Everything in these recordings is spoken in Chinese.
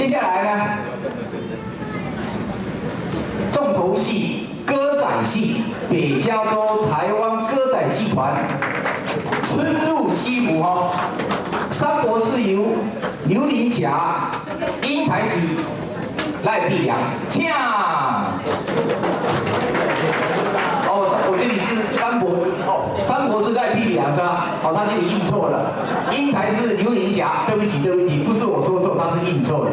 接下来呢，重头戏歌仔戏，北加州台湾歌仔戏团春入西湖哈，三国是由刘林霞、英台喜、赖碧良呛。哦，我这里是三国哦，三国是赖碧良是吧？哦，他这里印错了，英台是刘林霞，对不起，不是我说错，他是印错了。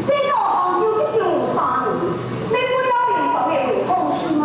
这个杭州一定有3年，免不了联邦的回访是。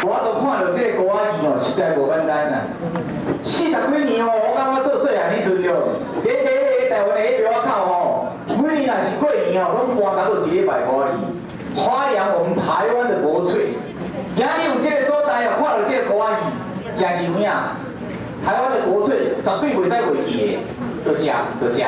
我都看到这个国仔戏哦，实在无简单啦。40几年哦，我感觉做细汉迄阵哦，喺台湾的迄庙仔口哦，每年若是过年哦，拢搬查到一礼拜国仔戏，发扬我们台湾的国粹。今日有这个所在哦，看到这个国仔戏，真是有影。台湾的国粹绝对袂使袂记的，多谢多谢。